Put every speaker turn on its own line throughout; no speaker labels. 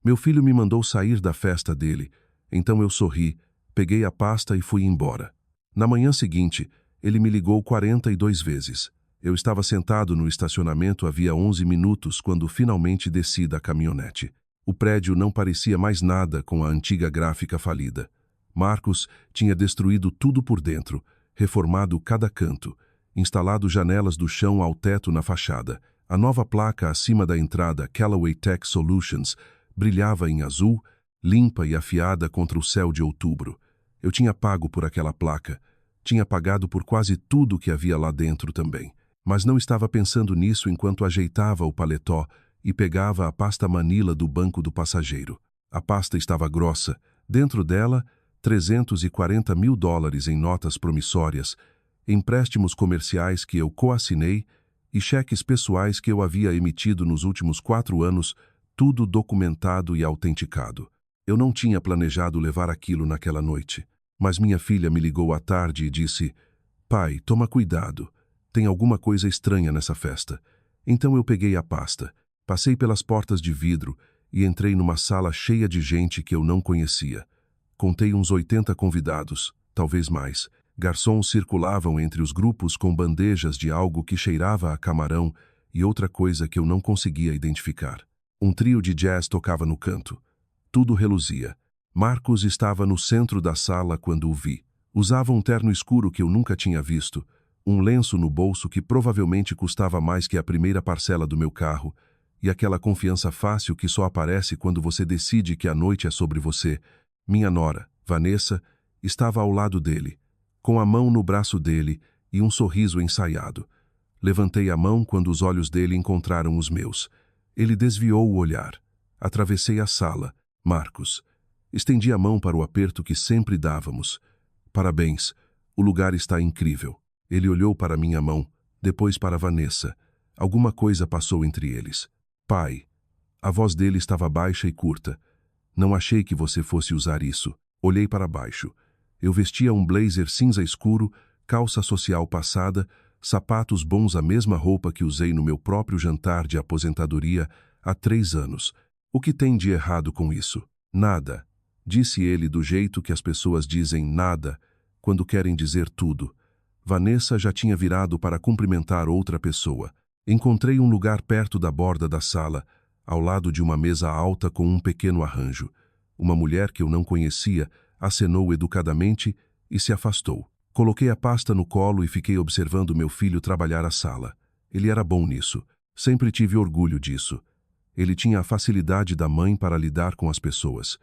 Meu filho me mandou sair da festa dele, então eu sorri, peguei a pasta e fui embora. Na manhã seguinte, ele me ligou 42 vezes. Eu estava sentado no estacionamento havia 11 minutos quando finalmente desci da caminhonete. O prédio não parecia mais nada com a antiga gráfica falida. Marcos tinha destruído tudo por dentro, reformado cada canto, instalado janelas do chão ao teto na fachada. A nova placa acima da entrada, Callaway Tech Solutions, brilhava em azul, limpa e afiada contra o céu de outubro. Eu tinha pago por aquela placa. Tinha pagado por quase tudo que havia lá dentro também. Mas não estava pensando nisso enquanto ajeitava o paletó e pegava a pasta Manila do banco do passageiro. A pasta estava grossa. Dentro dela, $340 mil em notas promissórias, empréstimos comerciais que eu coassinei e cheques pessoais que eu havia emitido nos últimos 4 anos, tudo documentado e autenticado. Eu não tinha planejado levar aquilo naquela noite, mas minha filha me ligou à tarde e disse: "Pai, toma cuidado. Tem alguma coisa estranha nessa festa." Então eu peguei a pasta, passei pelas portas de vidro e entrei numa sala cheia de gente que eu não conhecia. Contei uns 80 convidados, talvez mais. Garçons circulavam entre os grupos com bandejas de algo que cheirava a camarão e outra coisa que eu não conseguia identificar. Um trio de jazz tocava no canto. Tudo reluzia. Marcos estava no centro da sala quando o vi. Usava um terno escuro que eu nunca tinha visto, um lenço no bolso que provavelmente custava mais que a primeira parcela do meu carro, e aquela confiança fácil que só aparece quando você decide que a noite é sobre você. Minha nora, Vanessa, estava ao lado dele, com a mão no braço dele e um sorriso ensaiado. Levantei a mão quando os olhos dele encontraram os meus. Ele desviou o olhar. Atravessei a sala. Marcos. Estendi a mão para o aperto que sempre dávamos. "Parabéns, o lugar está incrível." Ele olhou para minha mão, depois para Vanessa. Alguma coisa passou entre eles. "Pai." A voz dele estava baixa e curta. "Não achei que você fosse usar isso." Olhei para baixo. Eu vestia um blazer cinza escuro, calça social passada, sapatos bons, a mesma roupa que usei no meu próprio jantar de aposentadoria há 3 anos. "O que tem de errado com isso?" "Nada." Disse ele do jeito que as pessoas dizem nada quando querem dizer tudo. Vanessa já tinha virado para cumprimentar outra pessoa. Encontrei um lugar perto da borda da sala, ao lado de uma mesa alta com um pequeno arranjo. Uma mulher que eu não conhecia acenou educadamente e se afastou. Coloquei a pasta no colo e fiquei observando meu filho trabalhar a sala. Ele era bom nisso. Sempre tive orgulho disso. Ele tinha a facilidade da mãe para lidar com as pessoas.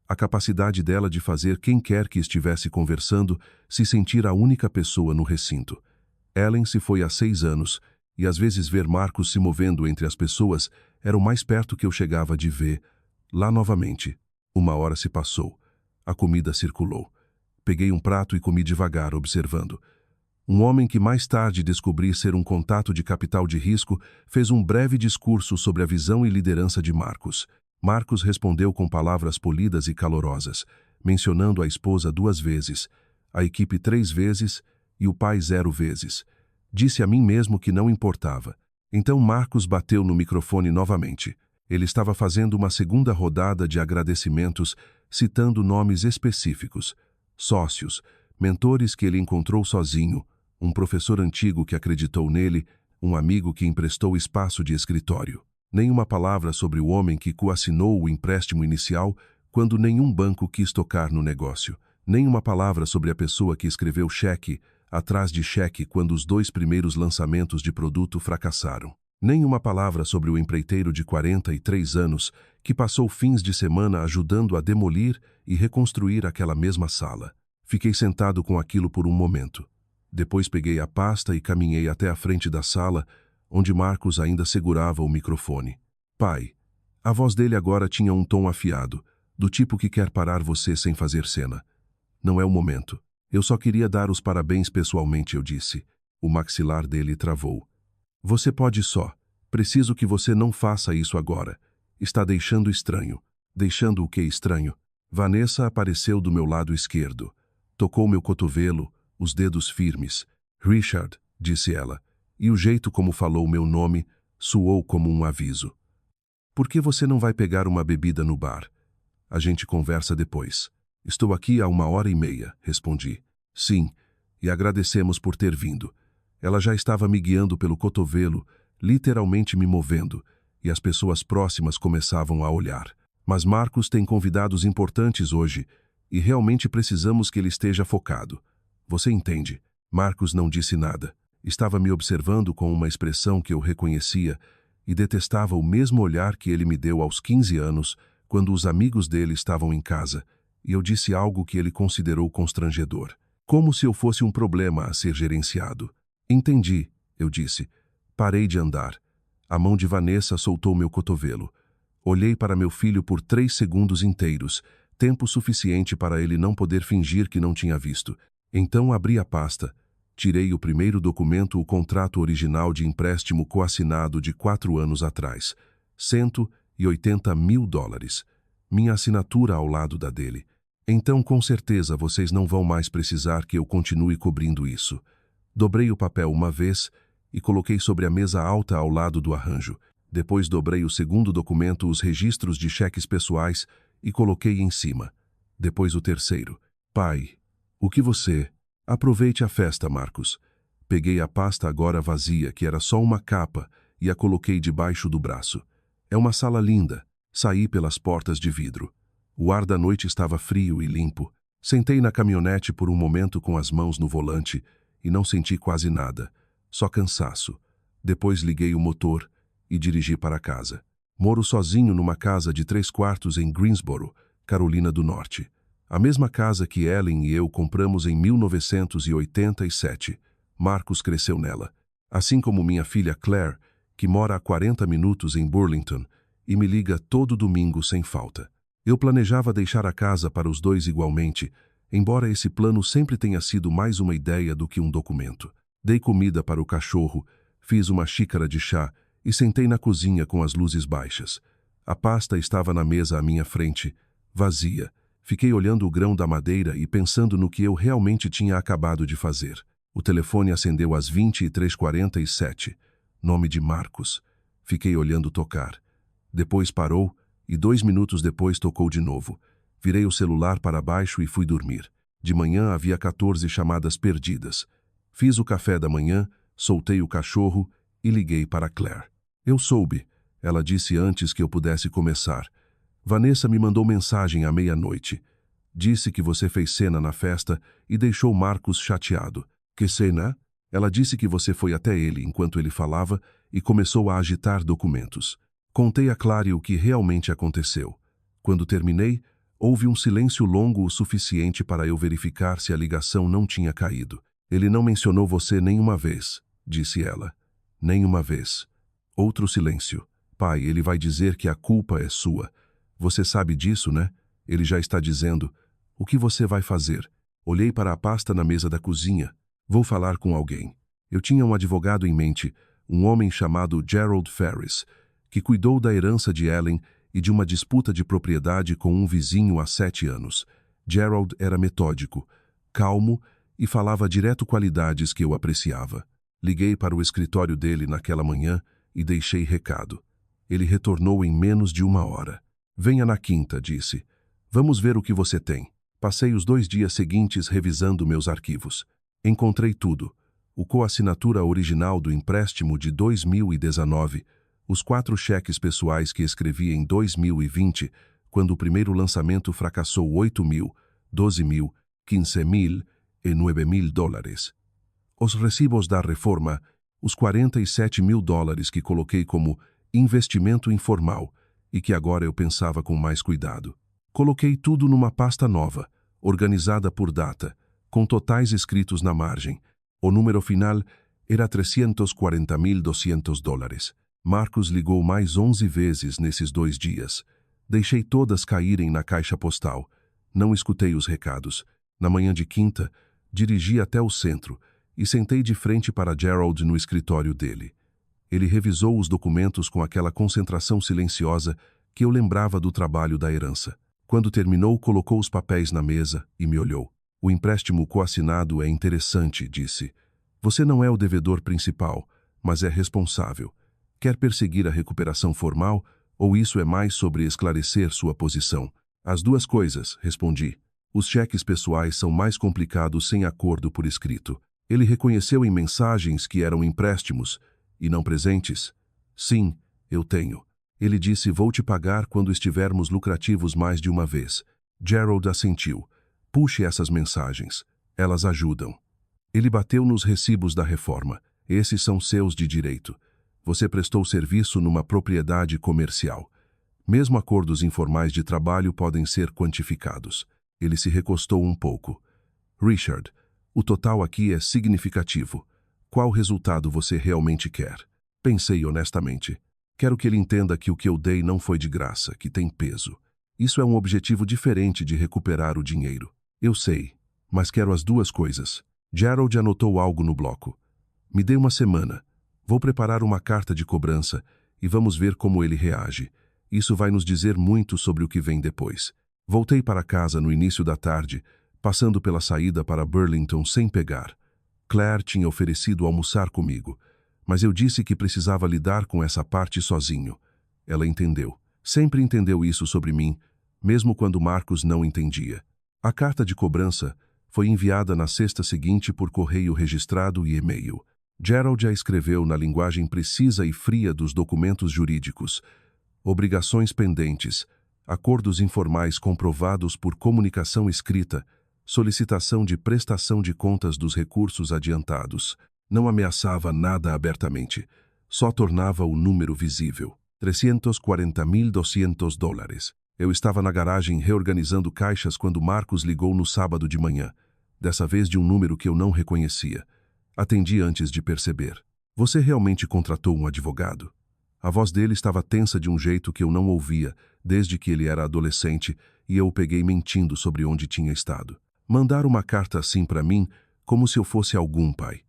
A capacidade dela de fazer quem quer que estivesse conversando se sentir a única pessoa no recinto. Ellen se foi há 6 anos, e às vezes ver Marcos se movendo entre as pessoas era o mais perto que eu chegava de ver. Lá novamente. 1 hora se passou. A comida circulou. Peguei um prato e comi devagar, observando. Um homem que mais tarde descobri ser um contato de capital de risco fez um breve discurso sobre a visão e liderança de Marcos. Marcos respondeu com palavras polidas e calorosas, mencionando a esposa 2 vezes, a equipe 3 vezes e o pai 0 vezes. Disse a mim mesmo que não importava. Então Marcos bateu no microfone novamente. Ele estava fazendo uma segunda rodada de agradecimentos, citando nomes específicos. Sócios, mentores que ele encontrou sozinho, um professor antigo que acreditou nele, um amigo que emprestou espaço de escritório. Nenhuma palavra sobre o homem que coassinou o empréstimo inicial quando nenhum banco quis tocar no negócio. Nenhuma palavra sobre a pessoa que escreveu cheque atrás de cheque quando os 2 primeiros lançamentos de produto fracassaram. Nenhuma palavra sobre o empreiteiro de 43 anos que passou fins de semana ajudando a demolir e reconstruir aquela mesma sala. Fiquei sentado com aquilo por um momento. Depois peguei a pasta e caminhei até a frente da sala, onde Marcos ainda segurava o microfone. "Pai." A voz dele agora tinha um tom afiado, do tipo que quer parar você sem fazer cena. "Não é o momento. Eu só queria dar os parabéns pessoalmente", eu disse. O maxilar dele travou. "Você pode só. Preciso que você não faça isso agora. Está deixando estranho." "Deixando o que estranho?" Vanessa apareceu do meu lado esquerdo. Tocou meu cotovelo, os dedos firmes. "Richard", disse ela, e o jeito como falou meu nome soou como um aviso. Por que você não vai pegar uma bebida no bar? A gente conversa depois. Estou aqui há 1h30, respondi. Sim, e agradecemos por ter vindo. Ela já estava me guiando pelo cotovelo, literalmente me movendo, e as pessoas próximas começavam a olhar. Mas Marcos tem convidados importantes hoje, e realmente precisamos que ele esteja focado. Você entende? Marcos não disse nada. Estava me observando com uma expressão que eu reconhecia e detestava o mesmo olhar que ele me deu aos 15 anos, quando os amigos dele estavam em casa, e eu disse algo que ele considerou constrangedor. Como se eu fosse um problema a ser gerenciado. Entendi, eu disse. Parei de andar. A mão de Vanessa soltou meu cotovelo. Olhei para meu filho por 3 segundos inteiros, tempo suficiente para ele não poder fingir que não tinha visto. Então abri a pasta. Tirei o primeiro documento, o contrato original de empréstimo coassinado de 4 anos atrás. $180 mil. Minha assinatura ao lado da dele. Então, com certeza, vocês não vão mais precisar que eu continue cobrindo isso. Dobrei o papel uma vez e coloquei sobre a mesa alta ao lado do arranjo. Depois dobrei o segundo documento, os registros de cheques pessoais, e coloquei em cima. Depois o terceiro. Pai, o que você... Aproveite a festa, Marcos. Peguei a pasta agora vazia, que era só uma capa, e a coloquei debaixo do braço. É uma sala linda. Saí pelas portas de vidro. O ar da noite estava frio e limpo. Sentei na caminhonete por um momento com as mãos no volante e não senti quase nada, só cansaço. Depois liguei o motor e dirigi para casa. Moro sozinho numa casa de 3 quartos em Greensboro, Carolina do Norte. A mesma casa que Ellen e eu compramos em 1987. Marcos cresceu nela. Assim como minha filha Claire, que mora a 40 minutos em Burlington e me liga todo domingo sem falta. Eu planejava deixar a casa para os dois igualmente, embora esse plano sempre tenha sido mais uma ideia do que um documento. Dei comida para o cachorro, fiz uma xícara de chá e sentei na cozinha com as luzes baixas. A pasta estava na mesa à minha frente, vazia. Fiquei olhando o grão da madeira e pensando no que eu realmente tinha acabado de fazer. O telefone acendeu às 23h47. Nome de Marcos. Fiquei olhando tocar. Depois parou e 2 minutos depois tocou de novo. Virei o celular para baixo e fui dormir. De manhã havia 14 chamadas perdidas. Fiz o café da manhã, soltei o cachorro e liguei para Claire. Eu soube. Ela disse antes que eu pudesse começar. Vanessa me mandou mensagem à meia-noite. Disse que você fez cena na festa e deixou Marcos chateado. Que cena? Ela disse que você foi até ele enquanto ele falava e começou a agitar documentos. Contei a Claire o que realmente aconteceu. Quando terminei, houve um silêncio longo o suficiente para eu verificar se a ligação não tinha caído. Ele não mencionou você nenhuma vez, disse ela. Nenhuma vez. Outro silêncio. Pai, ele vai dizer que a culpa é sua. Você sabe disso, né? Ele já está dizendo. O que você vai fazer? Olhei para a pasta na mesa da cozinha. Vou falar com alguém. Eu tinha um advogado em mente, um homem chamado Gerald Ferris, que cuidou da herança de Ellen e de uma disputa de propriedade com um vizinho há 7 anos. Gerald era metódico, calmo e falava direto qualidades que eu apreciava. Liguei para o escritório dele naquela manhã e deixei recado. Ele retornou em menos de 1 hora. Venha na quinta, disse. Vamos ver o que você tem. Passei os 2 dias seguintes revisando meus arquivos. Encontrei tudo. O coassinatura original do empréstimo de 2019, os 4 cheques pessoais que escrevi em 2020, quando o primeiro lançamento fracassou 8 mil, 12 mil, 15 mil e 9 mil dólares. Os recibos da reforma, os 47 mil dólares que coloquei como investimento informal, e que agora eu pensava com mais cuidado. Coloquei tudo numa pasta nova, organizada por data, com totais escritos na margem. O número final era 340.200 dólares. Marcos ligou mais 11 vezes nesses 2 dias. Deixei todas caírem na caixa postal. Não escutei os recados. Na manhã de quinta, dirigi até o centro e sentei de frente para Gerald no escritório dele. Ele revisou os documentos com aquela concentração silenciosa que eu lembrava do trabalho da herança. Quando terminou, colocou os papéis na mesa e me olhou. O empréstimo coassinado é interessante, disse. Você não é o devedor principal, mas é responsável. Quer perseguir a recuperação formal Ou isso é mais sobre esclarecer sua posição? As duas coisas, respondi. Os cheques pessoais são mais complicados sem acordo por escrito. Ele reconheceu em mensagens que eram empréstimos e não presentes. Sim, eu tenho. Ele disse: vou te pagar quando estivermos lucrativos mais de uma vez. Gerald assentiu. Puxe essas mensagens. Elas ajudam. Ele bateu nos recibos da reforma. Esses são seus de direito. Você prestou serviço numa propriedade comercial. Mesmo acordos informais de trabalho podem ser quantificados. Ele se recostou um pouco. Richard, o total aqui é significativo. Qual resultado você realmente quer? Pensei honestamente. Quero que ele entenda que o que eu dei não foi de graça, que tem peso. Isso é um objetivo diferente de recuperar o dinheiro. Eu sei, mas quero as duas coisas. Gerald anotou algo no bloco. Me dê uma semana. Vou preparar uma carta de cobrança e vamos ver como ele reage. Isso vai nos dizer muito sobre o que vem depois. Voltei para casa no início da tarde, passando pela saída para Burlington sem pegar. Claire tinha oferecido almoçar comigo, mas eu disse que precisava lidar com essa parte sozinho. Ela entendeu. Sempre entendeu isso sobre mim, mesmo quando Marcos não entendia. A carta de cobrança foi enviada na sexta seguinte por correio registrado e e-mail. Gerald a escreveu na linguagem precisa e fria dos documentos jurídicos. Obrigações pendentes, acordos informais comprovados por comunicação escrita, solicitação de prestação de contas dos recursos adiantados. Não ameaçava nada abertamente, só tornava o número visível. $340.200. Eu estava na garagem reorganizando caixas quando Marcos ligou no sábado de manhã, dessa vez de um número que eu não reconhecia. Atendi antes de perceber. Você realmente contratou um advogado? A voz dele estava tensa de um jeito que eu não ouvia desde que ele era adolescente e eu o peguei mentindo sobre onde tinha estado. Mandar uma carta assim para mim, como se eu fosse algum pai.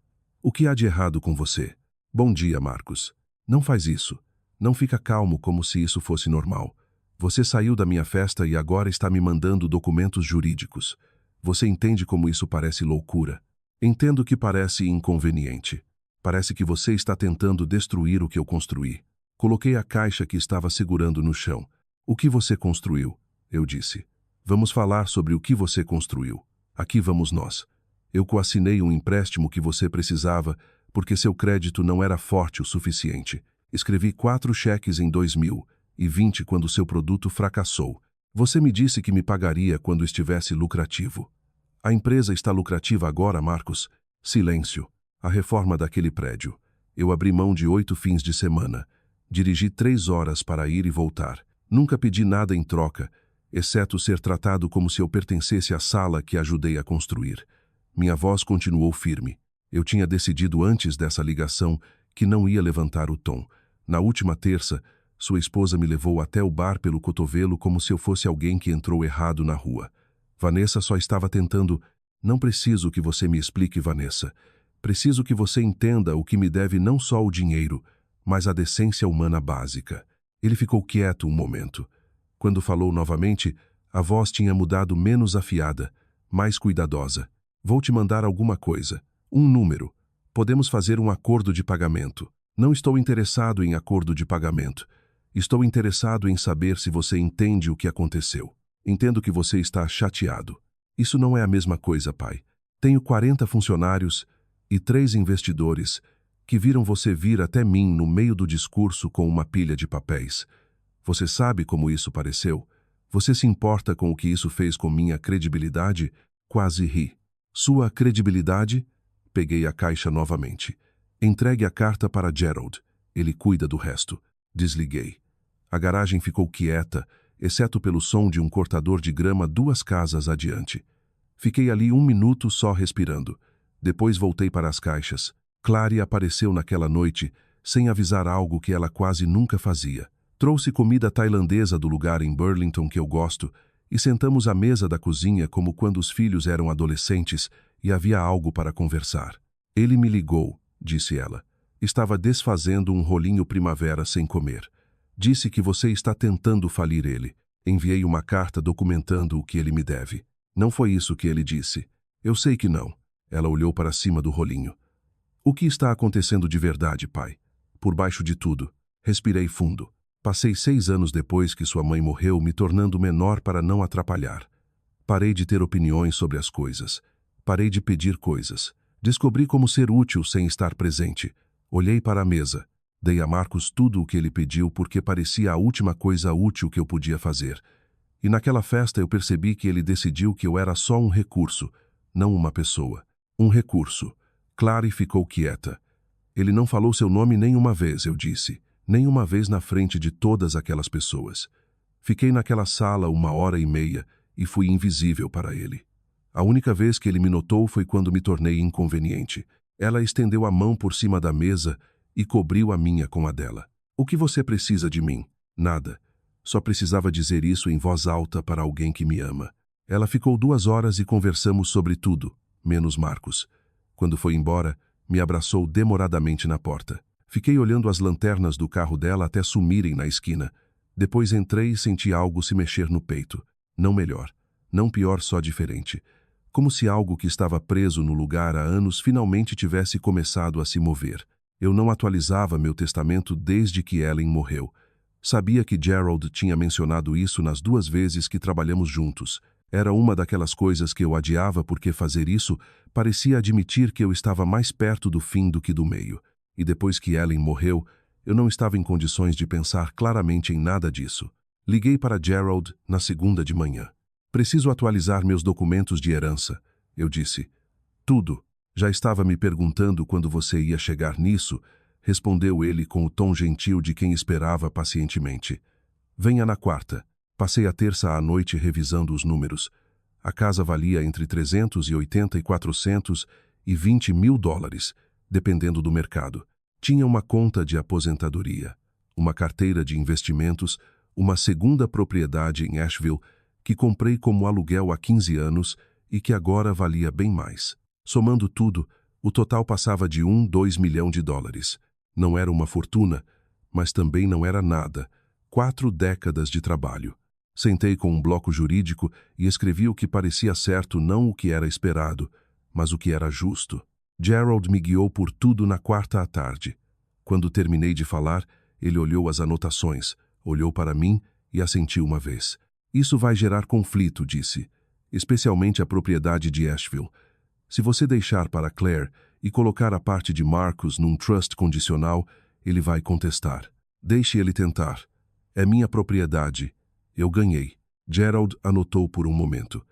O que há de errado com você? Bom dia, Marcos. Não faz isso. Não fica calmo como se isso fosse normal. Você saiu da minha festa e agora está me mandando documentos jurídicos. Você entende como isso parece loucura? Entendo que parece inconveniente. Parece que você está tentando destruir o que eu construí. Coloquei a caixa que estava segurando no chão. O que você construiu? Eu disse. Vamos falar sobre o que você construiu. Aqui vamos nós. Eu coassinei um empréstimo que você precisava porque seu crédito não era forte o suficiente. Escrevi 4 cheques em 2020 quando seu produto fracassou. Você me disse que me pagaria quando estivesse lucrativo. A empresa está lucrativa agora, Marcos? Silêncio. A reforma daquele prédio. Eu abri mão de 8 fins de semana. Dirigi 3 horas para ir e voltar. Nunca pedi nada em troca, exceto ser tratado como se eu pertencesse à sala que ajudei a construir. Minha voz continuou firme. Eu tinha decidido antes dessa ligação que não ia levantar o tom. Na última terça, sua esposa me levou até o bar pelo cotovelo como se eu fosse alguém que entrou errado na rua. Vanessa só estava tentando. Não preciso que você me explique, Vanessa. Preciso que você entenda o que me deve não só o dinheiro, mas a decência humana básica. Ele ficou quieto um momento. Quando falou novamente, a voz tinha mudado menos afiada, mais cuidadosa. Vou te mandar alguma coisa. Um número. Podemos fazer um acordo de pagamento. Não estou interessado em acordo de pagamento. Estou interessado em saber se você entende o que aconteceu. Entendo que você está chateado. Isso não é a mesma coisa, pai. Tenho 40 funcionários e 3 investidores que viram você vir até mim no meio do discurso com uma pilha de papéis. Você sabe como isso pareceu? Você se importa com o que isso fez com minha credibilidade? Quase ri. Sua credibilidade? Peguei a caixa novamente. Entregue a carta para Gerald. Ele cuida do resto. Desliguei. A garagem ficou quieta, exceto pelo som de um cortador de grama 2 casas adiante. Fiquei ali 1 minuto só respirando. Depois voltei para as caixas. Clary apareceu naquela noite, sem avisar algo que ela quase nunca fazia. Trouxe comida tailandesa do lugar em Burlington que eu gosto e sentamos à mesa da cozinha como quando os filhos eram adolescentes e havia algo para conversar. Ele me ligou, disse ela. Estava desfazendo um rolinho primavera sem comer. Disse que você está tentando falir ele. Enviei uma carta documentando o que ele me deve. Não foi isso que ele disse. Eu sei que não. Ela olhou para cima do rolinho. O que está acontecendo de verdade, pai? Por baixo de tudo. Respirei fundo. Passei 6 anos depois que sua mãe morreu, me tornando menor para não atrapalhar. Parei de ter opiniões sobre as coisas. Parei de pedir coisas. Descobri como ser útil sem estar presente. Olhei para a mesa. Dei a Marcos tudo o que ele pediu porque parecia a última coisa útil que eu podia fazer. E naquela festa eu percebi que ele decidiu que eu era só um recurso, não uma pessoa. Um recurso. Clary ficou quieta. Ele não falou seu nome nem uma vez, eu disse. Nem uma vez na frente de todas aquelas pessoas. Fiquei naquela sala 1h30 e fui invisível para ele. A única vez que ele me notou foi quando me tornei inconveniente. Ela estendeu a mão por cima da mesa e cobriu a minha com a dela. O que você precisa de mim? Nada. Só precisava dizer isso em voz alta para alguém que me ama. Ela ficou 2 horas e conversamos sobre tudo, menos Marcos. Quando foi embora, me abraçou demoradamente na porta. Fiquei olhando as lanternas do carro dela até sumirem na esquina. Depois entrei e senti algo se mexer no peito. Não melhor, não pior, só diferente. Como se algo que estava preso no lugar há anos finalmente tivesse começado a se mover. Eu não atualizava meu testamento desde que Ellen morreu. Sabia que Gerald tinha mencionado isso nas 2 vezes que trabalhamos juntos. Era uma daquelas coisas que eu adiava porque fazer isso parecia admitir que eu estava mais perto do fim do que do meio. E depois que Ellen morreu, eu não estava em condições de pensar claramente em nada disso. Liguei para Gerald na segunda de manhã. Preciso atualizar meus documentos de herança, eu disse. Tudo. Já estava me perguntando quando você ia chegar nisso, respondeu ele com o tom gentil de quem esperava pacientemente. Venha na quarta. Passei a terça à noite revisando os números. A casa valia entre 380 e 420 mil dólares, dependendo do mercado. Tinha uma conta de aposentadoria, uma carteira de investimentos, uma segunda propriedade em Asheville, que comprei como aluguel há 15 anos e que agora valia bem mais. Somando tudo, o total passava de 2 milhões de dólares. Não era uma fortuna, mas também não era nada. 4 décadas de trabalho. Sentei com um bloco jurídico e escrevi o que parecia certo, não o que era esperado, mas o que era justo. Gerald me guiou por tudo na quarta à tarde. Quando terminei de falar, ele olhou as anotações, olhou para mim e assentiu uma vez. Isso vai gerar conflito, disse, especialmente a propriedade de Asheville. Se você deixar para Claire e colocar a parte de Marcos num trust condicional, ele vai contestar. Deixe ele tentar. É minha propriedade. Eu ganhei. Gerald anotou por um momento.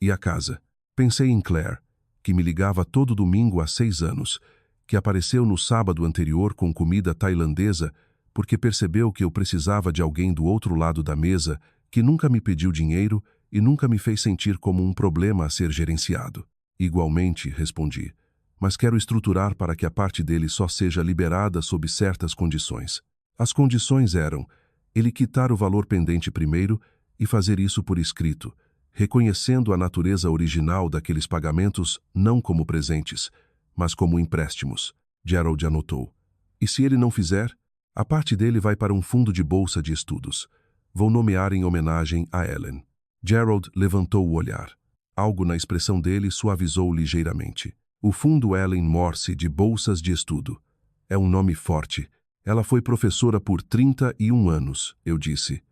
E a casa? Pensei em Claire, que me ligava todo domingo há 6 anos, que apareceu no sábado anterior com comida tailandesa porque percebeu que eu precisava de alguém do outro lado da mesa, que nunca me pediu dinheiro e nunca me fez sentir como um problema a ser gerenciado. Igualmente, respondi, mas quero estruturar para que a parte dele só seja liberada sob certas condições. As condições eram ele quitar o valor pendente primeiro e fazer isso por escrito, reconhecendo a natureza original daqueles pagamentos não como presentes, mas como empréstimos. Gerald anotou. E se ele não fizer, a parte dele vai para um fundo de bolsa de estudos. Vou nomear em homenagem a Ellen. Gerald levantou o olhar. Algo na expressão dele suavizou ligeiramente. O Fundo Ellen Morse de Bolsas de Estudo. É um nome forte. Ela foi professora por 31 anos, eu disse.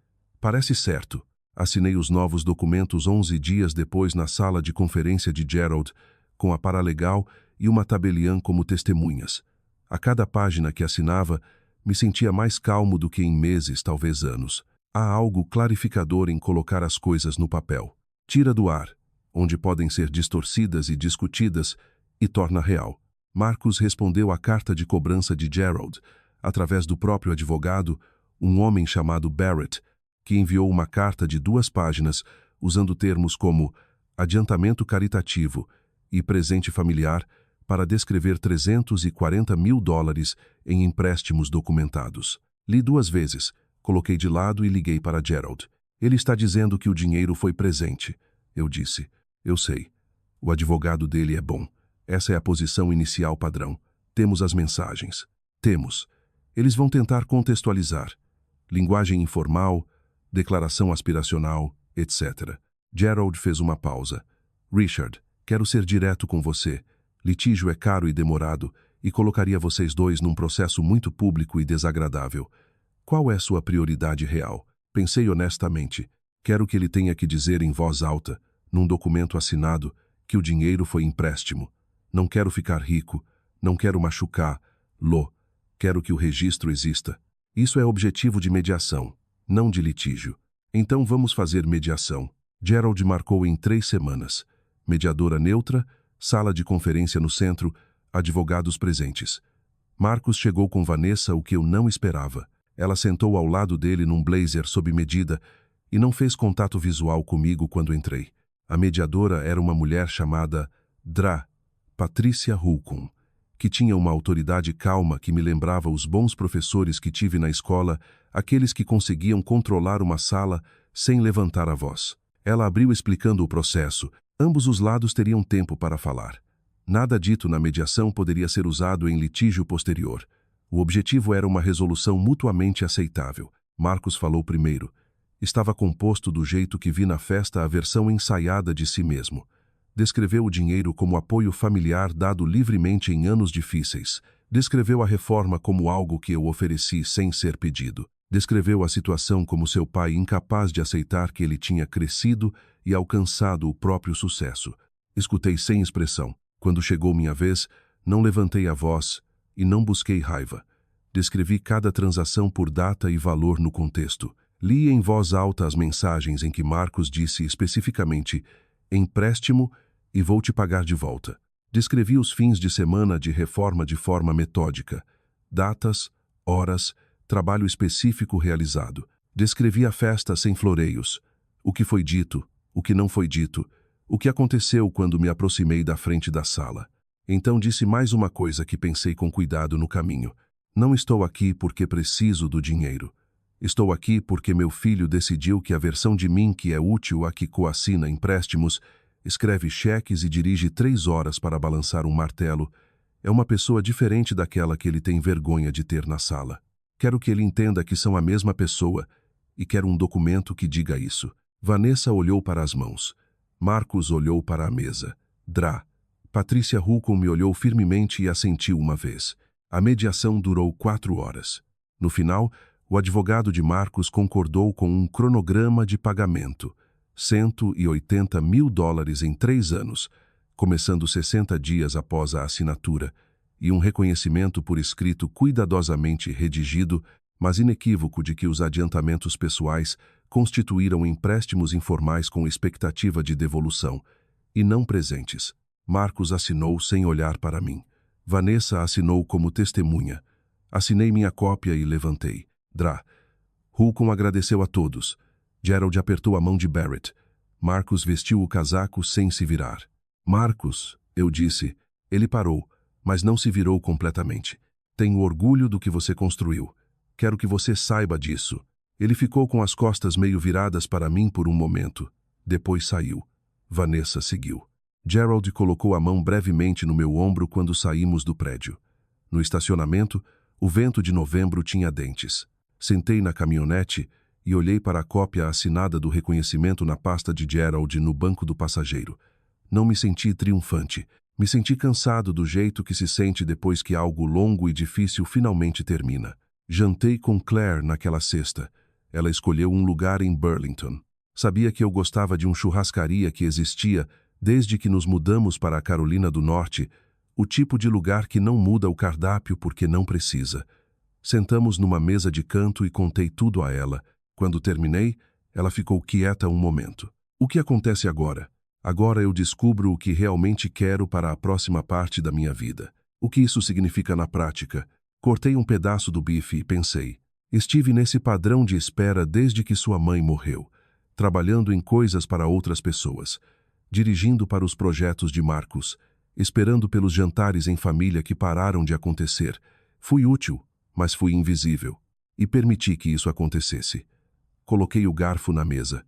Parece certo. Assinei os novos documentos 11 dias depois na sala de conferência de Gerald, com a paralegal e uma tabeliã como testemunhas. A cada página que assinava, me sentia mais calmo do que em meses, talvez anos. Há algo clarificador em colocar as coisas no papel. Tira do ar, onde podem ser distorcidas e discutidas, e torna real. Marcos respondeu à carta de cobrança de Gerald, através do próprio advogado, um homem chamado Barrett, que enviou uma carta de 2 páginas, usando termos como adiantamento caritativo e presente familiar, para descrever 340 mil dólares em empréstimos documentados. Li 2 vezes, coloquei de lado e liguei para Gerald. Ele está dizendo que o dinheiro foi presente. Eu disse. Eu sei. O advogado dele é bom. Essa é a posição inicial padrão. Temos as mensagens. Temos. Eles vão tentar contextualizar. Linguagem informal, declaração aspiracional, etc. Gerald fez uma pausa. Richard, quero ser direto com você. Litígio é caro e demorado, e colocaria vocês 2 num processo muito público e desagradável. Qual é sua prioridade real? Pensei honestamente. Quero que ele tenha que dizer em voz alta, num documento assinado, que o dinheiro foi empréstimo. Não quero ficar rico. Não quero machucar-lo. Quero que o registro exista. Isso é objetivo de mediação, não de litígio. Então vamos fazer mediação. Gerald marcou em 3 semanas. Mediadora neutra, sala de conferência no centro, advogados presentes. Marcos chegou com Vanessa, o que eu não esperava. Ela sentou ao lado dele num blazer sob medida e não fez contato visual comigo quando entrei. A mediadora era uma mulher chamada Patrícia Holcomb, que tinha uma autoridade calma que me lembrava os bons professores que tive na escola, aqueles que conseguiam controlar uma sala sem levantar a voz. Ela abriu explicando o processo. Ambos os lados teriam tempo para falar. Nada dito na mediação poderia ser usado em litígio posterior. O objetivo era uma resolução mutuamente aceitável. Marcos falou primeiro. Estava composto do jeito que vi na festa a versão ensaiada de si mesmo. Descreveu o dinheiro como apoio familiar dado livremente em anos difíceis. Descreveu a reforma como algo que eu ofereci sem ser pedido. Descreveu a situação como seu pai incapaz de aceitar que ele tinha crescido e alcançado o próprio sucesso. Escutei sem expressão. Quando chegou minha vez, não levantei a voz e não busquei raiva. Descrevi cada transação por data e valor no contexto. Li em voz alta as mensagens em que Marcos disse especificamente empréstimo e vou te pagar de volta. Descrevi os fins de semana de reforma de forma metódica. Datas, horas, trabalho específico realizado. Descrevi a festa sem floreios. O que foi dito, o que não foi dito, o que aconteceu quando me aproximei da frente da sala. Então disse mais uma coisa que pensei com cuidado no caminho. Não estou aqui porque preciso do dinheiro. Estou aqui porque meu filho decidiu que a versão de mim que é útil a que coassina empréstimos, escreve cheques e dirige 3 horas para balançar um martelo, é uma pessoa diferente daquela que ele tem vergonha de ter na sala. Quero que ele entenda que são a mesma pessoa e quero um documento que diga isso. Vanessa olhou para as mãos. Marcos olhou para a mesa. Patrícia Holcomb me olhou firmemente e assentiu uma vez. A mediação durou 4 horas. No final, o advogado de Marcos concordou com um cronograma de pagamento. $180 mil em 3 anos, começando 60 dias após a assinatura, e um reconhecimento por escrito cuidadosamente redigido, mas inequívoco de que os adiantamentos pessoais constituíram empréstimos informais com expectativa de devolução, e não presentes. Marcos assinou sem olhar para mim. Vanessa assinou como testemunha. Assinei minha cópia e levantei. Holcomb agradeceu a todos. Gerald apertou a mão de Barrett. Marcos vestiu o casaco sem se virar. Marcos, eu disse. Ele parou, mas não se virou completamente. Tenho orgulho do que você construiu. Quero que você saiba disso. Ele ficou com as costas meio viradas para mim por um momento. Depois saiu. Vanessa seguiu. Gerald colocou a mão brevemente no meu ombro quando saímos do prédio. No estacionamento, o vento de novembro tinha dentes. Sentei na caminhonete e olhei para a cópia assinada do reconhecimento na pasta de Gerald no banco do passageiro. Não me senti triunfante. Me senti cansado do jeito que se sente depois que algo longo e difícil finalmente termina. Jantei com Claire naquela sexta. Ela escolheu um lugar em Burlington. Sabia que eu gostava de uma churrascaria que existia desde que nos mudamos para a Carolina do Norte, o tipo de lugar que não muda o cardápio porque não precisa. Sentamos numa mesa de canto e contei tudo a ela. Quando terminei, ela ficou quieta um momento. O que acontece agora? Agora eu descubro o que realmente quero para a próxima parte da minha vida. O que isso significa na prática? Cortei um pedaço do bife e pensei. Estive nesse padrão de espera desde que sua mãe morreu, trabalhando em coisas para outras pessoas, dirigindo para os projetos de Marcos, esperando pelos jantares em família que pararam de acontecer. Fui útil, mas fui invisível, e permiti que isso acontecesse. Coloquei o garfo na mesa.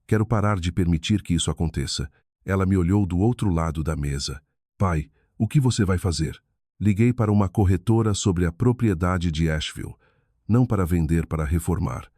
Quero parar de permitir que isso aconteça. Ela me olhou do outro lado da mesa. Pai, o que você vai fazer? Liguei para uma corretora sobre a propriedade de Asheville. Não para vender, para reformar.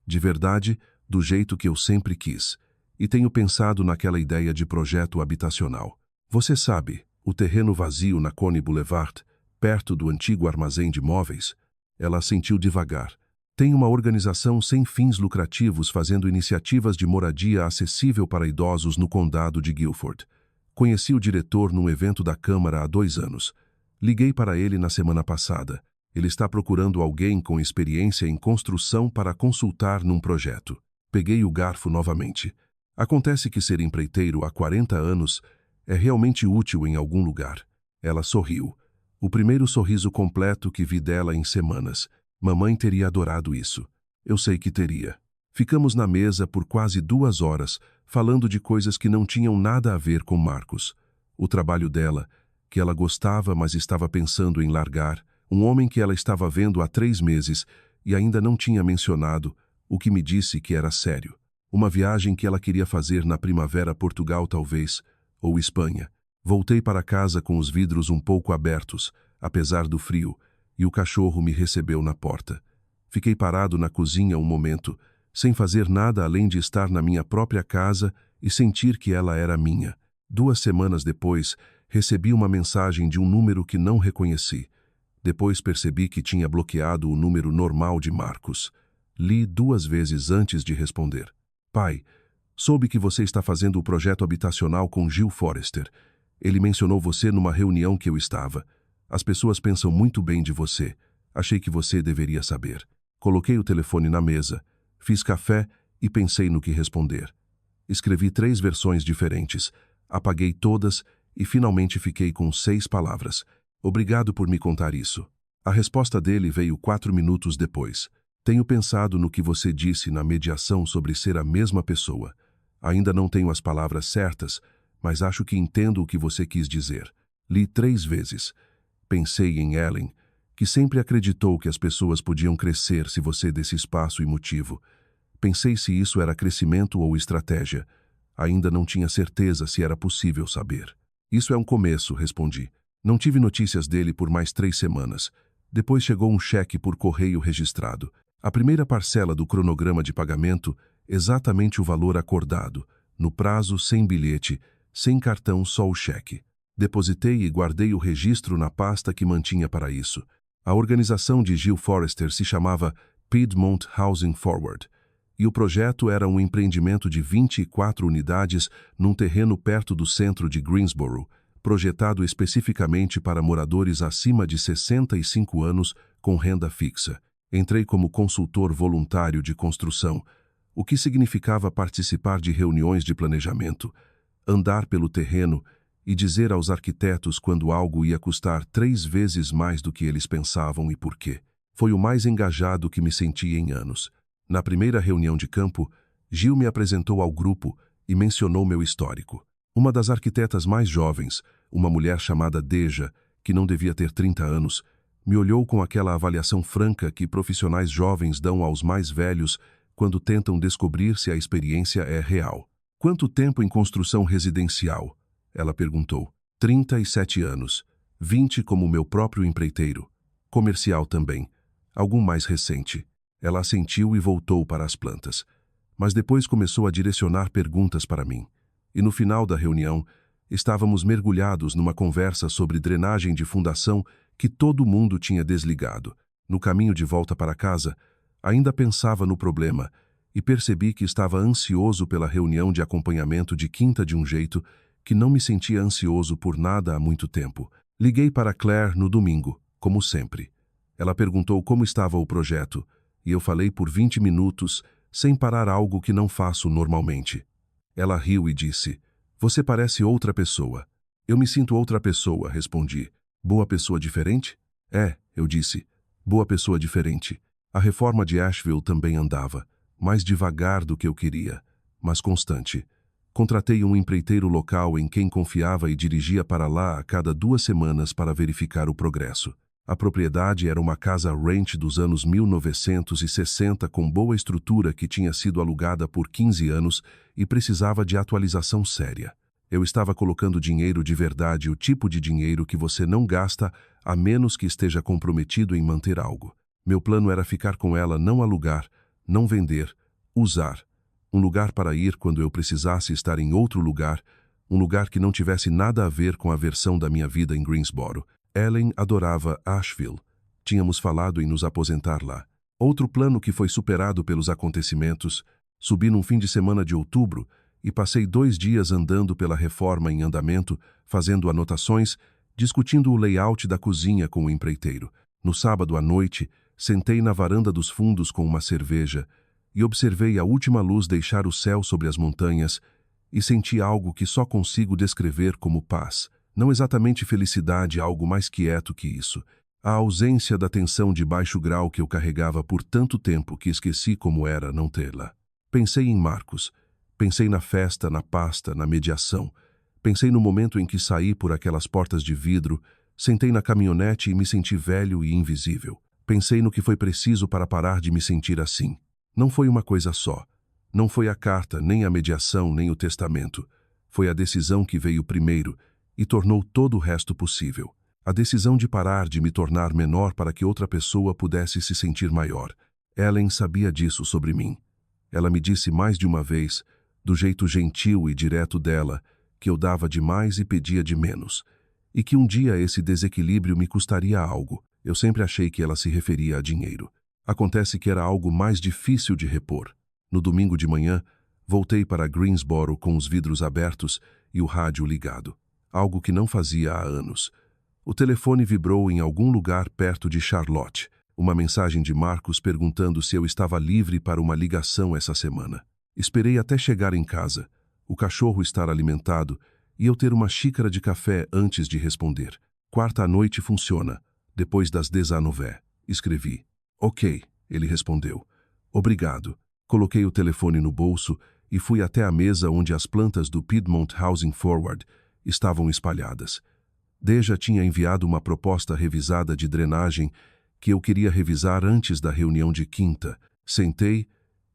De verdade, do jeito que eu sempre quis. E tenho pensado naquela ideia de projeto habitacional. Você sabe, o terreno vazio na Coney Boulevard, perto do antigo armazém de móveis? Ela assentiu devagar. Tem uma organização sem fins lucrativos fazendo iniciativas de moradia acessível para idosos no condado de Guilford. Conheci o diretor num evento da Câmara há 2 anos. Liguei para ele na semana passada. Ele está procurando alguém com experiência em construção para consultar num projeto. Peguei o garfo novamente. Acontece que ser empreiteiro há 40 anos é realmente útil em algum lugar. Ela sorriu. O primeiro sorriso completo que vi dela em semanas. Mamãe teria adorado isso. Eu sei que teria. Ficamos na mesa por quase 2 horas, falando de coisas que não tinham nada a ver com Marcos. O trabalho dela, que ela gostava, mas estava pensando em largar, um homem que ela estava vendo há 3 meses e ainda não tinha mencionado, o que me disse que era sério. Uma viagem que ela queria fazer na primavera a Portugal talvez, ou Espanha. Voltei para casa com os vidros um pouco abertos, apesar do frio, e o cachorro me recebeu na porta. Fiquei parado na cozinha um momento, sem fazer nada além de estar na minha própria casa e sentir que ela era minha. 2 semanas depois, recebi uma mensagem de um número que não reconheci. Depois percebi que tinha bloqueado o número normal de Marcos. Li 2 vezes antes de responder. Pai, soube que você está fazendo o projeto habitacional com Gil Forrester. Ele mencionou você numa reunião que eu estava. As pessoas pensam muito bem de você. Achei que você deveria saber. Coloquei o telefone na mesa, fiz café e pensei no que responder. Escrevi 3 versões diferentes, apaguei todas e finalmente fiquei com 6 palavras. Obrigado por me contar isso. A resposta dele veio 4 minutos depois. Tenho pensado no que você disse na mediação sobre ser a mesma pessoa. Ainda não tenho as palavras certas, mas acho que entendo o que você quis dizer. Li 3 vezes. Pensei em Ellen, que sempre acreditou que as pessoas podiam crescer se você desse espaço e motivo. Pensei se isso era crescimento ou estratégia. Ainda não tinha certeza se era possível saber. Isso é um começo, respondi. Não tive notícias dele por mais 3 semanas. Depois chegou um cheque por correio registrado. A primeira parcela do cronograma de pagamento, exatamente o valor acordado, no prazo, sem bilhete, sem cartão, só o cheque. Depositei e guardei o registro na pasta que mantinha para isso. A organização de Gil Forrester se chamava Piedmont Housing Forward, e o projeto era um empreendimento de 24 unidades num terreno perto do centro de Greensboro, projetado especificamente para moradores acima de 65 anos com renda fixa. Entrei como consultor voluntário de construção, o que significava participar de reuniões de planejamento, andar pelo terreno e dizer aos arquitetos quando algo ia custar 3 vezes mais do que eles pensavam e por quê. Foi o mais engajado que me senti em anos. Na primeira reunião de campo, Gil me apresentou ao grupo e mencionou meu histórico. Uma das arquitetas mais jovens, uma mulher chamada Deja, que não devia ter 30 anos, me olhou com aquela avaliação franca que profissionais jovens dão aos mais velhos quando tentam descobrir se a experiência é real. Quanto tempo em construção residencial? Ela perguntou. 37 anos. 20 como meu próprio empreiteiro. Comercial também. Algum mais recente. Ela assentiu e voltou para as plantas. Mas depois começou a direcionar perguntas para mim. E no final da reunião, estávamos mergulhados numa conversa sobre drenagem de fundação que todo mundo tinha desligado. No caminho de volta para casa, ainda pensava no problema e percebi que estava ansioso pela reunião de acompanhamento de quinta de um jeito que não me sentia ansioso por nada há muito tempo. Liguei para Claire no domingo, como sempre. Ela perguntou como estava o projeto, e eu falei por 20 minutos, sem parar algo que não faço normalmente. Ela riu e disse, você parece outra pessoa. Eu me sinto outra pessoa, respondi. Boa pessoa diferente? É, eu disse. Boa pessoa diferente. A reforma de Asheville também andava, mais devagar do que eu queria, mas constante. Contratei um empreiteiro local em quem confiava e dirigia para lá a cada 2 semanas para verificar o progresso. A propriedade era uma casa ranch dos anos 1960 com boa estrutura que tinha sido alugada por 15 anos e precisava de atualização séria. Eu estava colocando dinheiro de verdade, o tipo de dinheiro que você não gasta a menos que esteja comprometido em manter algo. Meu plano era ficar com ela, não alugar, não vender, usar. Um lugar para ir quando eu precisasse estar em outro lugar, um lugar que não tivesse nada a ver com a versão da minha vida em Greensboro. Ellen adorava Asheville. Tínhamos falado em nos aposentar lá. Outro plano que foi superado pelos acontecimentos, subi num fim de semana de outubro e passei 2 dias andando pela reforma em andamento, fazendo anotações, discutindo o layout da cozinha com o empreiteiro. No sábado à noite, sentei na varanda dos fundos com uma cerveja e observei a última luz deixar o céu sobre as montanhas e senti algo que só consigo descrever como paz. Não exatamente felicidade, algo mais quieto que isso. A ausência da tensão de baixo grau que eu carregava por tanto tempo que esqueci como era não tê-la. Pensei em Marcos. Pensei na festa, na pasta, na mediação. Pensei no momento em que saí por aquelas portas de vidro, sentei na caminhonete e me senti velho e invisível. Pensei no que foi preciso para parar de me sentir assim. Não foi uma coisa só. Não foi a carta, nem a mediação, nem o testamento. Foi a decisão que veio primeiro e tornou todo o resto possível. A decisão de parar de me tornar menor para que outra pessoa pudesse se sentir maior. Ellen sabia disso sobre mim. Ela me disse mais de uma vez, do jeito gentil e direto dela, que eu dava demais e pedia de menos, e que um dia esse desequilíbrio me custaria algo. Eu sempre achei que ela se referia a dinheiro. Acontece que era algo mais difícil de repor. No domingo de manhã, voltei para Greensboro com os vidros abertos e o rádio ligado. Algo que não fazia há anos. O telefone vibrou em algum lugar perto de Charlotte. Uma mensagem de Marcos perguntando se eu estava livre para uma ligação essa semana. Esperei até chegar em casa, o cachorro estar alimentado e eu ter uma xícara de café antes de responder. Quarta à noite funciona, depois das 19h. Escrevi. Ok, ele respondeu. Obrigado. Coloquei o telefone no bolso e fui até a mesa onde as plantas do Piedmont Housing Forward estavam espalhadas. Deja tinha enviado uma proposta revisada de drenagem que eu queria revisar antes da reunião de quinta. Sentei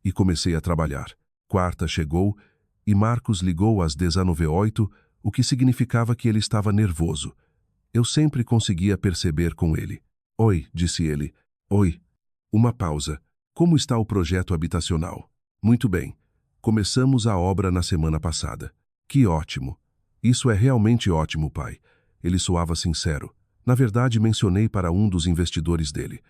e comecei a trabalhar. Quarta chegou e Marcos ligou às 19h08, o que significava que ele estava nervoso. Eu sempre conseguia perceber com ele. Oi, disse ele. Oi. Uma pausa. Como está o projeto habitacional? Muito bem. Começamos a obra na semana passada. Que ótimo. Isso é realmente ótimo, pai. Ele soava sincero. Na verdade, mencionei para um dos investidores dele.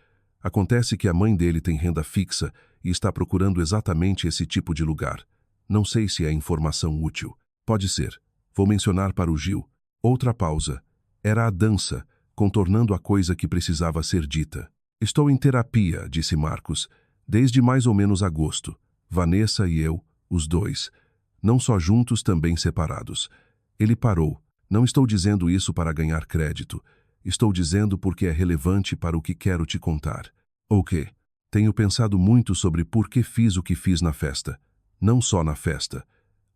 Acontece que a mãe dele tem renda fixa e está procurando exatamente esse tipo de lugar. Não sei se é informação útil. Pode ser. Vou mencionar para o Gil. Outra pausa. Era a dança, contornando a coisa que precisava ser dita. Estou em terapia, disse Marcos, desde mais ou menos agosto. Vanessa e eu, os dois. Não só juntos, também separados. Ele parou. Não estou dizendo isso para ganhar crédito. Estou dizendo porque é relevante para o que quero te contar. Ok. Tenho pensado muito sobre por que fiz o que fiz na festa. Não só na festa.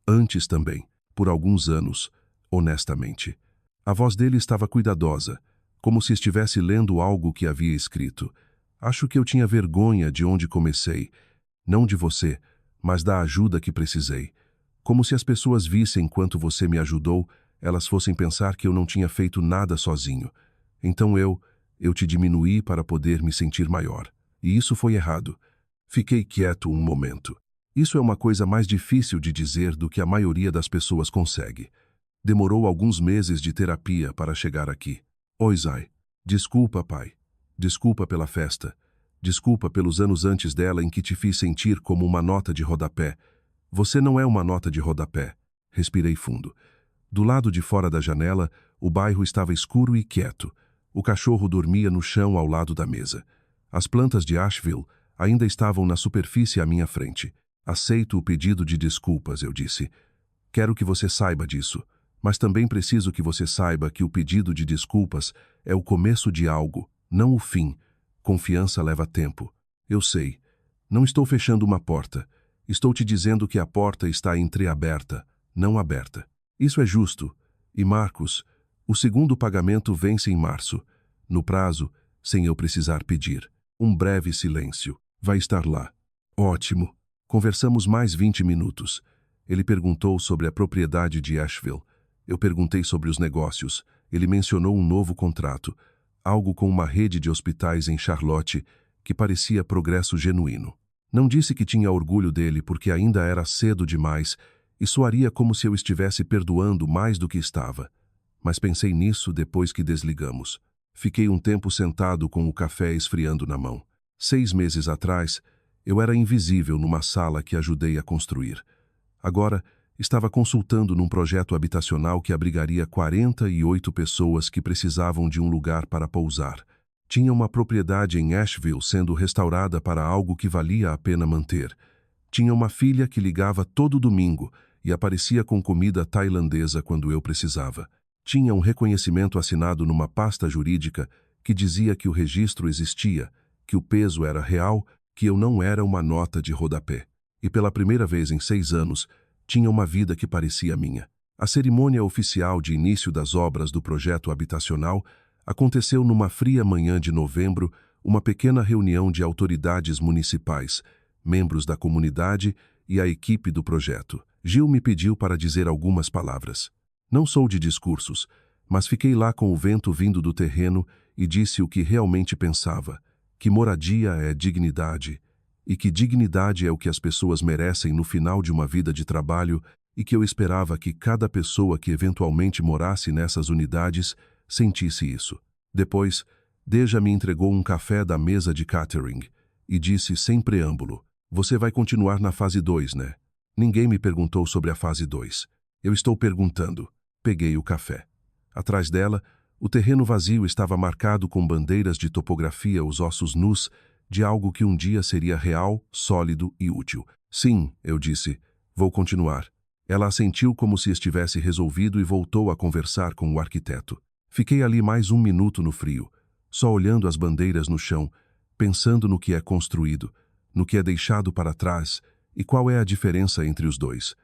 Antes também. Por alguns anos. Honestamente. A voz dele estava cuidadosa, como se estivesse lendo algo que havia escrito. Acho que eu tinha vergonha de onde comecei. Não de você, mas da ajuda que precisei. Como se as pessoas vissem quanto você me ajudou, elas fossem pensar que eu não tinha feito nada sozinho. Então eu te diminuí para poder me sentir maior. E isso foi errado. Fiquei quieto um momento. Isso é uma coisa mais difícil de dizer do que a maioria das pessoas consegue. Demorou alguns meses de terapia para chegar aqui. Oi, Zai. Desculpa, pai. Desculpa pela festa. Desculpa pelos anos antes dela em que te fiz sentir como uma nota de rodapé. Você não é uma nota de rodapé. Respirei fundo. Do lado de fora da janela, o bairro estava escuro e quieto. O cachorro dormia no chão ao lado da mesa. As plantas de Asheville ainda estavam na superfície à minha frente. Aceito o pedido de desculpas, eu disse. Quero que você saiba disso, mas também preciso que você saiba que o pedido de desculpas é o começo de algo, não o fim. Confiança leva tempo. Eu sei. Não estou fechando uma porta. Estou te dizendo que a porta está entreaberta, não aberta. Isso é justo. E Marcos, o segundo pagamento vence em março. No prazo, sem eu precisar pedir. Um breve silêncio. Vai estar lá. Ótimo. Conversamos mais 20 minutos. Ele perguntou sobre a propriedade de Asheville. Eu perguntei sobre os negócios. Ele mencionou um novo contrato. Algo com uma rede de hospitais em Charlotte que parecia progresso genuíno. Não disse que tinha orgulho dele porque ainda era cedo demais e soaria como se eu estivesse perdoando mais do que estava. Mas pensei nisso depois que desligamos. Fiquei um tempo sentado com o café esfriando na mão. 6 meses atrás, eu era invisível numa sala que ajudei a construir. Agora, estava consultando num projeto habitacional que abrigaria 48 pessoas que precisavam de um lugar para pousar. Tinha uma propriedade em Asheville sendo restaurada para algo que valia a pena manter. Tinha uma filha que ligava todo domingo e aparecia com comida tailandesa quando eu precisava. Tinha um reconhecimento assinado numa pasta jurídica que dizia que o registro existia, que o peso era real, que eu não era uma nota de rodapé. E pela primeira vez em 6 anos, tinha uma vida que parecia minha. A cerimônia oficial de início das obras do projeto habitacional aconteceu numa fria manhã de novembro, uma pequena reunião de autoridades municipais, membros da comunidade e a equipe do projeto. Gil me pediu para dizer algumas palavras. Não sou de discursos, mas fiquei lá com o vento vindo do terreno e disse o que realmente pensava, que moradia é dignidade, e que dignidade é o que as pessoas merecem no final de uma vida de trabalho e que eu esperava que cada pessoa que eventualmente morasse nessas unidades sentisse isso. Depois, Deja me entregou um café da mesa de catering e disse sem preâmbulo, "Você vai continuar na fase 2, né?" Ninguém me perguntou sobre a fase 2. Eu estou perguntando. Peguei o café. Atrás dela, o terreno vazio estava marcado com bandeiras de topografia, os ossos nus, de algo que um dia seria real, sólido e útil. Sim, eu disse, vou continuar. Ela assentiu como se estivesse resolvido e voltou a conversar com o arquiteto. Fiquei ali mais 1 minuto no frio, só olhando as bandeiras no chão, pensando no que é construído, no que é deixado para trás e qual é a diferença entre os dois.